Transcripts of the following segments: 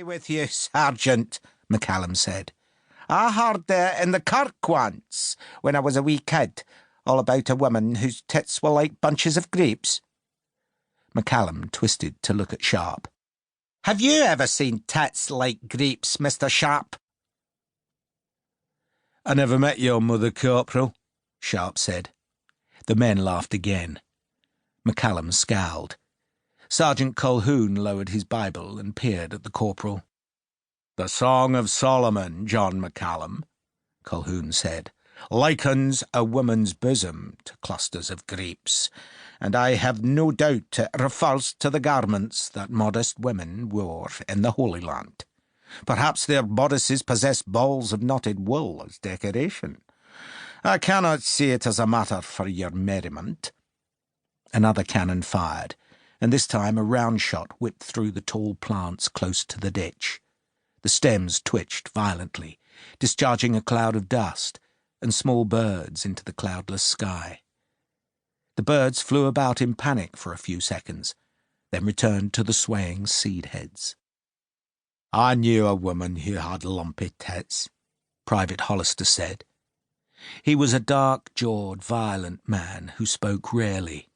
With you, Sergeant, McCallum said. I heard in the kirk once, when I was a wee kid, all about a woman whose tits were like bunches of grapes. McCallum twisted to look at Sharpe. Have you ever seen tits like grapes, Mr. Sharpe? I never met your mother, Corporal, Sharpe said. The men laughed again. McCallum scowled. Sergeant Colquhoun lowered his Bible and peered at the corporal. The Song of Solomon, John McCallum, Colquhoun said, likens a woman's bosom to clusters of grapes, and I have no doubt it refers to the garments that modest women wore in the Holy Land. Perhaps their bodices possess balls of knotted wool as decoration. I cannot see it as a matter for your merriment. Another cannon fired, and this time a round shot whipped through the tall plants close to the ditch. The stems twitched violently, discharging a cloud of dust and small birds into the cloudless sky. The birds flew about in panic for a few seconds, then returned to the swaying seed heads. I knew a woman who had lumpy tits, Private Hollister said. He was a dark-jawed, violent man who spoke rarely.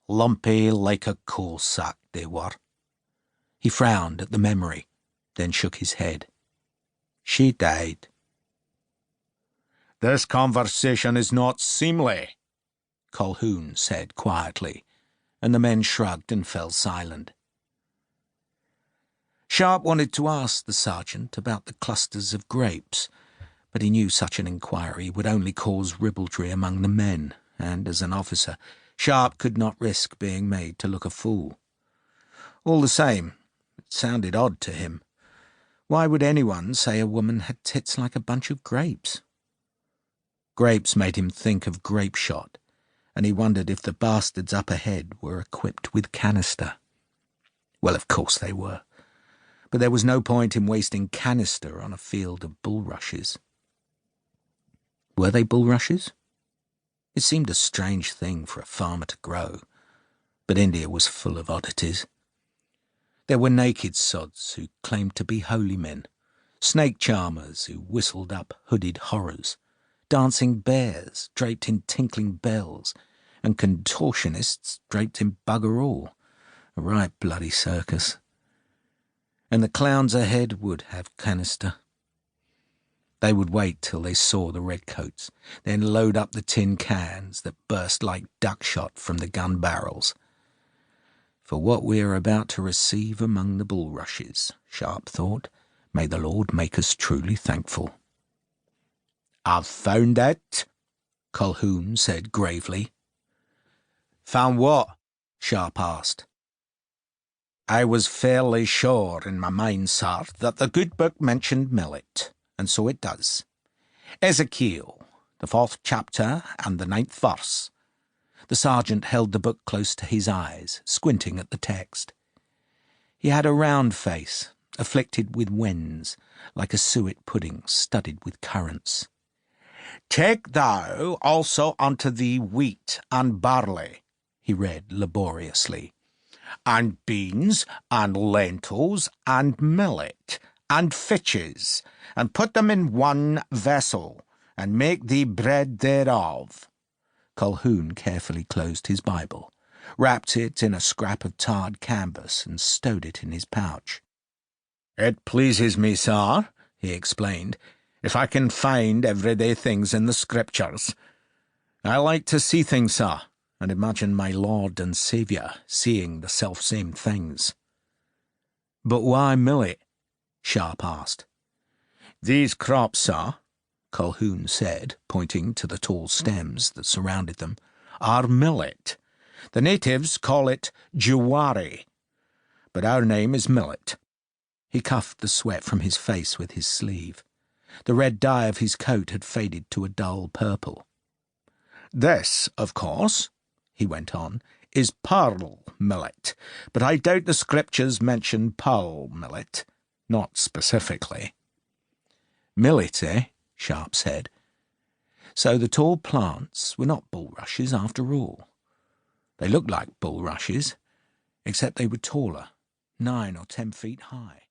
Lumpy like a coal sack they were. He frowned at the memory, then shook his head. She died. This conversation is not seemly, Colquhoun said quietly, and the men shrugged and fell silent. Sharpe wanted to ask the sergeant about the clusters of grapes, but he knew such an inquiry would only cause ribaldry among the men, and as an officer, Sharpe could not risk being made to look a fool. All the same, it sounded odd to him. Why would anyone say a woman had tits like a bunch of grapes? Grapes made him think of grape shot, and he wondered if the bastards up ahead were equipped with canister. Well, of course they were, but there was no point in wasting canister on a field of bulrushes. Were they bulrushes? It seemed a strange thing for a farmer to grow, but India was full of oddities. There were naked sods who claimed to be holy men, snake charmers who whistled up hooded horrors, dancing bears draped in tinkling bells, and contortionists draped in bugger all. A right bloody circus. And the clowns ahead would have canister. They would wait till they saw the redcoats, then load up the tin cans that burst like duckshot from the gun barrels. For what we are about to receive among the bulrushes, Sharpe thought, may the Lord make us truly thankful. I've found it, Colquhoun said gravely. Found what? Sharpe asked. I was fairly sure in my mind, sir, that the good book mentioned millet, and so it does. Ezekiel, the 4th chapter and the 9th verse. The sergeant held the book close to his eyes, squinting at the text. He had a round face, afflicted with wens, like a suet pudding studded with currants. Take thou also unto thee wheat and barley, he read laboriously, and beans and lentils and millet and fitches, and put them in one vessel, and make thee bread thereof. Colquhoun carefully closed his Bible, wrapped it in a scrap of tarred canvas, and stowed it in his pouch. It pleases me, sir, he explained, if I can find everyday things in the Scriptures. I like to see things, sir, and imagine my Lord and Saviour seeing the self-same things. But why millet? Sharpe asked. These crops, sir, Colquhoun said, pointing to the tall stems that surrounded them, are millet. The natives call it jawari, but our name is millet. He cuffed the sweat from his face with his sleeve. The red dye of his coat had faded to a dull purple. This, of course, he went on, is pearl millet, but I doubt the Scriptures mention pearl millet, not specifically. Millet, eh? Sharpe said. So the tall plants were not bulrushes after all. They looked like bulrushes, except they were taller, 9 or 10 feet high.